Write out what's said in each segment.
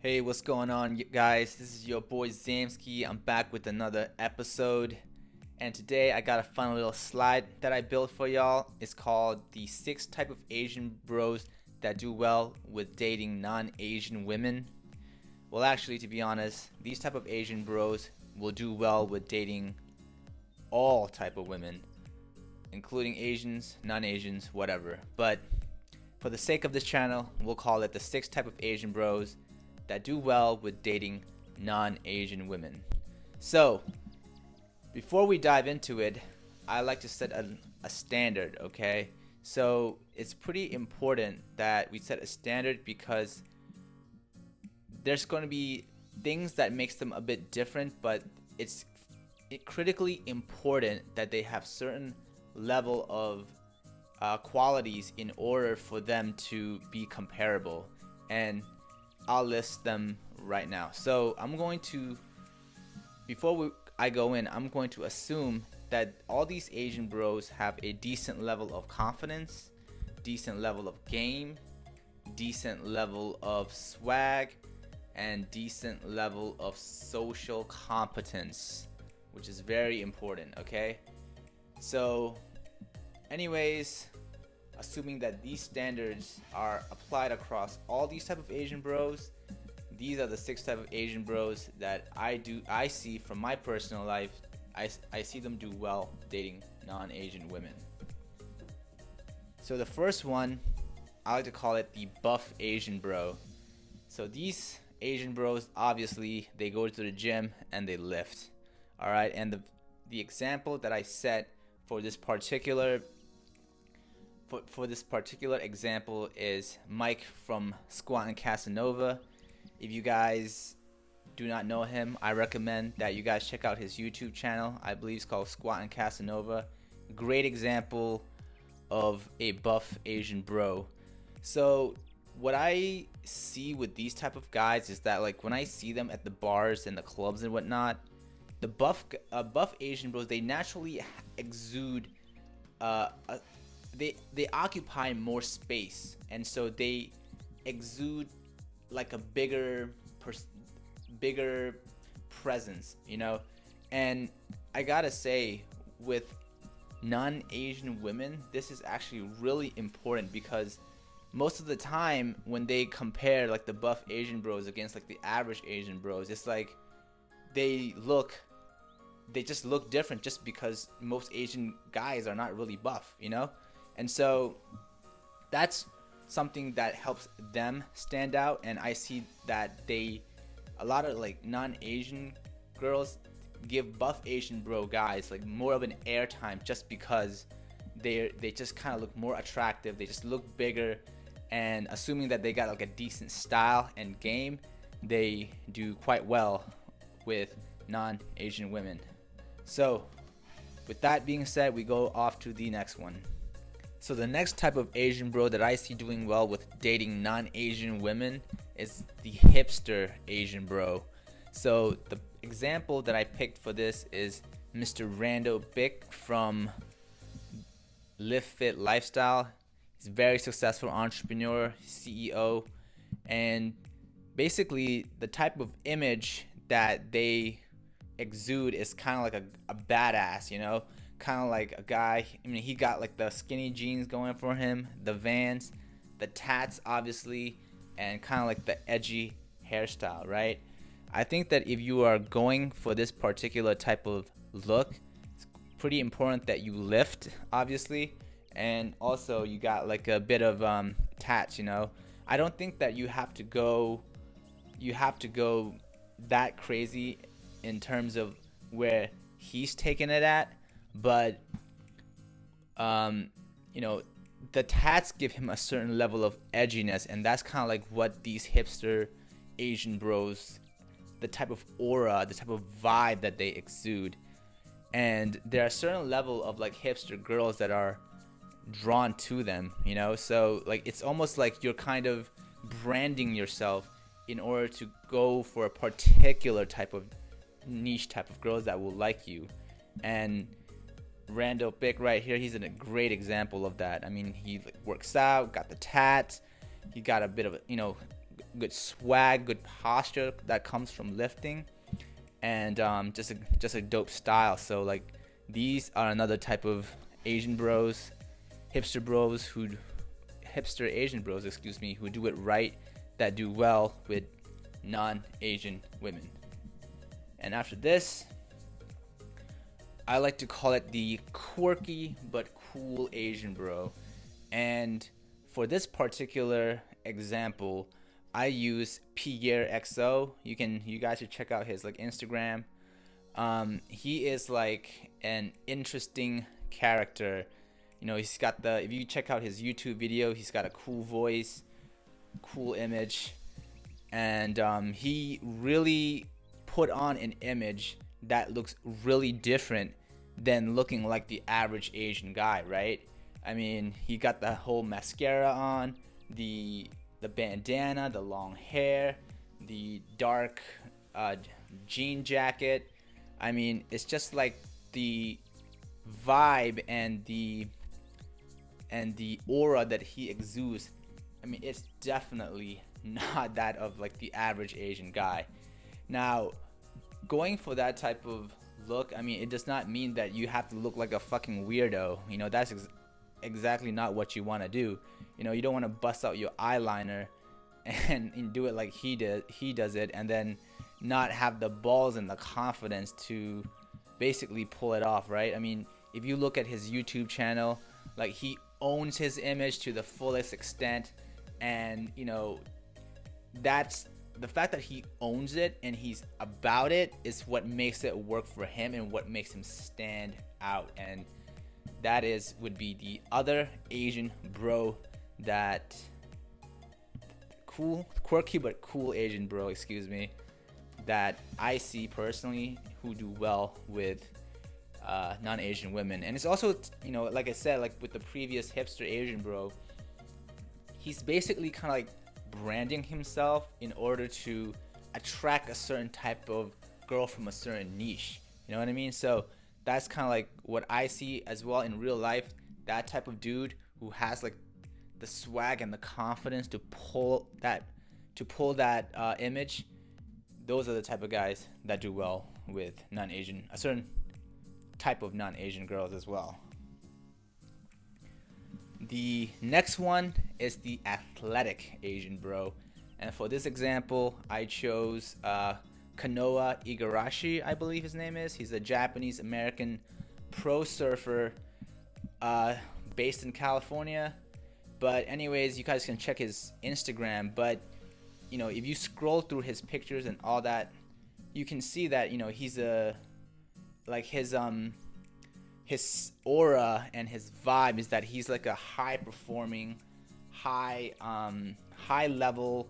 Hey, what's going on, guys? This is your boy Zamsky. I'm back with another episode. And today I got a fun little slide that I built for y'all. It's called the 6 type of Asian bros that do well with dating non-Asian women. Well, actually, to be honest, these type of Asian bros will do well with dating all type of women, including Asians, non-Asians, whatever. But for the sake of this channel, we'll call it the 6 type of Asian bros that do well with dating non-Asian women. So, before we dive into it, I like to set a standard, okay? So, it's pretty important that we set a standard because there's going to be things that makes them a bit different, but it's critically important that they have certain level of qualities in order for them to be comparable. And I'll list them right now. So I'm going to, I go in, I'm going to assume that all these Asian bros have a decent level of confidence, decent level of game, decent level of swag, and decent level of social competence, which is very important, okay? So, anyways, assuming that these standards are applied across all these type of Asian bros, these are the 6 type of Asian bros that I see from my personal life. I see them do well dating non-Asian women. So the first one, I like to call it the buff Asian bro. So these Asian bros, obviously they go to the gym and they lift. All right, and the example that I set for this particular example is Mike from Squat and Casanova. If you guys do not know him, I recommend that you guys check out his YouTube channel. I believe it's called Squat and Casanova. Great example of a buff Asian bro. So what I see with these type of guys is that, like, when I see them at the bars and the clubs and whatnot, the buff Asian bros, they naturally exude they occupy more space, and so they exude like a bigger presence, you know. And I gotta say, with non-Asian women, this is actually really important because most of the time when they compare like the buff Asian bros against like the average Asian bros, it's like they just look different just because most Asian guys are not really buff, you know? And so that's something that helps them stand out. And I see that a lot of like non-Asian girls give buff Asian bro guys like more of an airtime just because they just kind of look more attractive. They just look bigger, and assuming that they got like a decent style and game, they do quite well with non-Asian women. So with that being said, we go off to the next one. So the next type of Asian bro that I see doing well with dating non-Asian women is the hipster Asian bro. So the example that I picked for this is Mr. Rando Bick from Live Fit Lifestyle. He's a very successful entrepreneur, CEO, and basically the type of image that they exude is kind of like a badass, you know, kind of like a guy. I mean, he got like the skinny jeans going for him, the Vans, the tats obviously, and kind of like the edgy hairstyle, right? I think that if you are going for this particular type of look, it's pretty important that you lift, obviously, and also you got like a bit of tats, you know. I don't think that you have to go that crazy in terms of where he's taking it at, but you know, the tats give him a certain level of edginess, and that's kind of like what these hipster Asian bros, the type of aura, the type of vibe that they exude. And there are a certain level of like hipster girls that are drawn to them, you know. So like it's almost like you're kind of branding yourself in order to go for a particular type of niche type of girls that will like you. And Rando Bick right here, he's a great example of that. I mean, he like works out, got the tats, he got a bit of, you know, good swag, good posture that comes from lifting, and just a dope style. So like these are another type of Asian bros, hipster Asian bros, excuse me, who do it right, that do well with non-Asian women. And after this, I like to call it the quirky but cool Asian bro. And for this particular example, I use Pierre XO. You guys should check out his like Instagram. He is like an interesting character. You know, he's got if you check out his YouTube video, he's got a cool voice, cool image, and he really put on an image that looks really different than looking like the average Asian guy, right? I mean, he got the whole mascara on, the bandana, the long hair, the dark jean jacket. I mean, it's just like the vibe and the aura that he exudes. I mean, it's definitely not that of like the average Asian guy. Now, going for that type of look, I mean, it does not mean that you have to look like a fucking weirdo. You know, that's exactly not what you want to do. You know, you don't want to bust out your eyeliner and do it like he does it, and then not have the balls and the confidence to basically pull it off, right? I mean, if you look at his YouTube channel, like he owns his image to the fullest extent, and you know, that's the fact that he owns it and he's about it is what makes it work for him and what makes him stand out. And that would be the other Asian bro, that quirky but cool Asian bro, excuse me, that I see personally who do well with non-Asian women. And it's also, you know, like I said, like with the previous hipster Asian bro, he's basically kind of like branding himself in order to attract a certain type of girl from a certain niche. You know what I mean? So that's kind of like what I see as well in real life. That type of dude who has like the swag and the confidence to pull that image. Those are the type of guys that do well with non-Asian, a certain type of non-Asian girls as well. The next one is the athletic Asian bro, and for this example, I chose Kanoa Igarashi, I believe his name is. He's a Japanese American pro surfer based in California. But anyways, you guys can check his Instagram. But you know, if you scroll through his pictures and all that, you can see that, you know, he's his aura and his vibe is that he's like a high performing, high level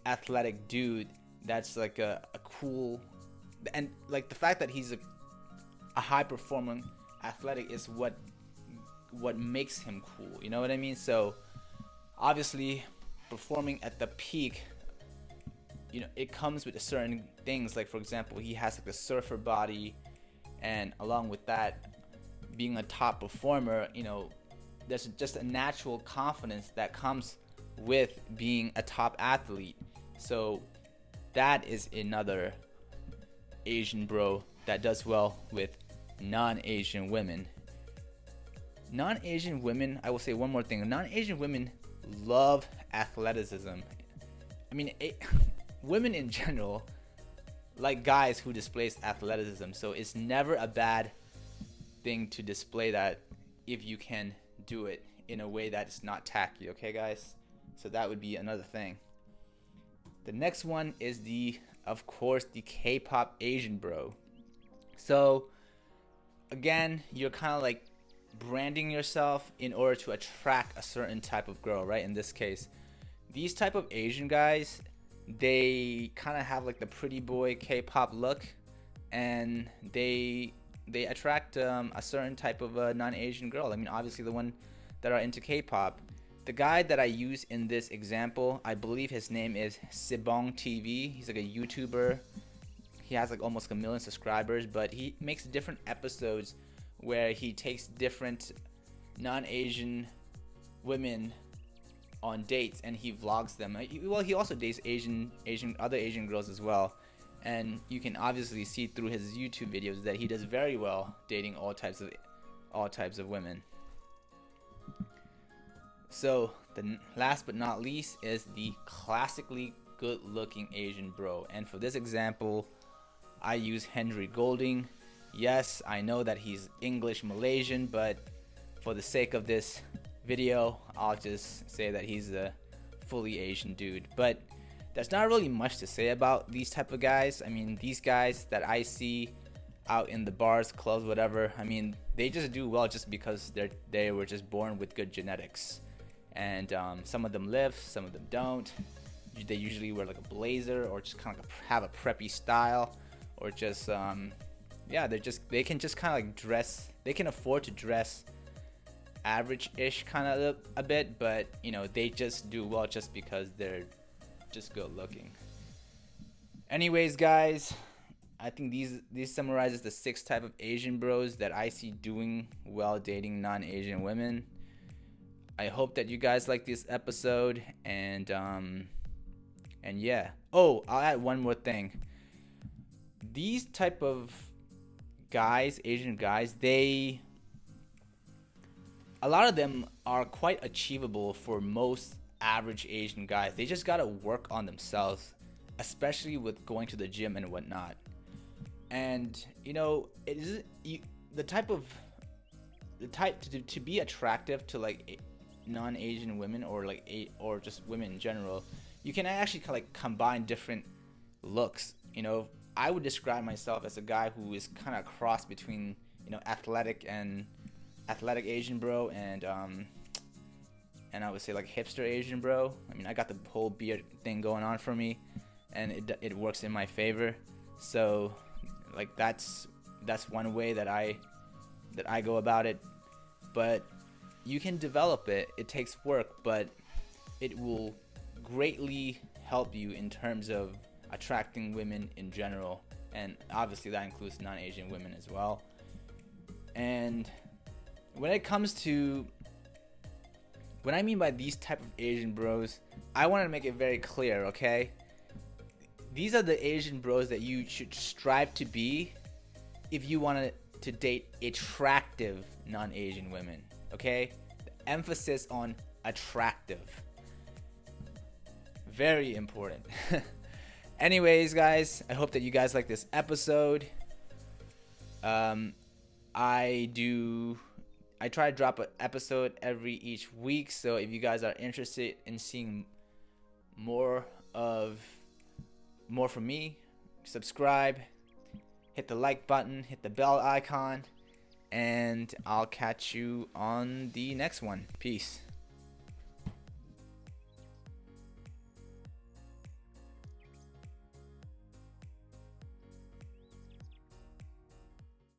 athletic dude that's like a cool, and like the fact that he's a high performing athletic is what makes him cool, you know what I mean? So obviously performing at the peak, you know, it comes with certain things, like for example, he has like a surfer body, and along with that, being a top performer, you know, there's just a natural confidence that comes with being a top athlete. So that is another Asian bro that does well with non-Asian women. Non-Asian women, I will say one more thing. Non-Asian women love athleticism. I mean, women in general like guys who displays athleticism. So it's never a bad thing to display that if you can do it in a way that is not tacky, okay guys? So that would be another thing. The next one is of course the K-pop Asian bro. So again, you're kind of like branding yourself in order to attract a certain type of girl, right? In this case, these type of Asian guys, they kind of have like the pretty boy K-pop look, and they attract a certain type of non-Asian girl. I mean, obviously the one that are into K-pop. The guy that I use in this example, I believe his name is Sibong TV. He's like a YouTuber. He has like almost 1 million subscribers, but he makes different episodes where he takes different non-Asian women on dates and he vlogs them. Well, he also dates other Asian girls as well, and you can obviously see through his YouTube videos that he does very well dating all types of women. So the last but not least is the classically good-looking Asian bro, and for this example, I use Henry Golding. Yes, I know that he's English Malaysian, but for the sake of this video, I'll just say that he's a fully Asian dude. But there's not really much to say about these type of guys. I mean, these guys that I see out in the bars, clubs, whatever, I mean, they just do well just because they were just born with good genetics. And some of them live, some of them don't. They usually wear like a blazer or just kind of have a preppy style, or just yeah, they can just kind of like dress. They can afford to dress average-ish kind of a bit, but you know, they just do well just because they're just good looking. Anyways, guys, I think these summarizes the 6 type of Asian bros that I see doing well dating non-Asian women. I hope that you guys like this episode, and yeah. Oh, I'll add one more thing. These type of guys, Asian guys, a lot of them are quite achievable for most average Asian guys. They just gotta work on themselves, especially with going to the gym and whatnot. And you know, it is the type to be attractive to like non-Asian women, or or just women in general. You can actually like combine different looks. You know, I would describe myself as a guy who is kind of cross between, you know, athletic Asian bro and I would say like hipster Asian bro. I mean, I got the whole beard thing going on for me, and it works in my favor. So like that's one way that I go about it. But you can develop it. It takes work, but it will greatly help you in terms of attracting women in general, and obviously that includes non-Asian women as well. And when it comes to what I mean by these type of Asian bros, I want to make it very clear, okay? These are the Asian bros that you should strive to be if you want to date attractive non-Asian women, okay? The emphasis on attractive. Very important. Anyways, guys, I hope that you guys like this episode. I try to drop an episode each week, so if you guys are interested in seeing more from me, subscribe, hit the like button, hit the bell icon, and I'll catch you on the next one. Peace.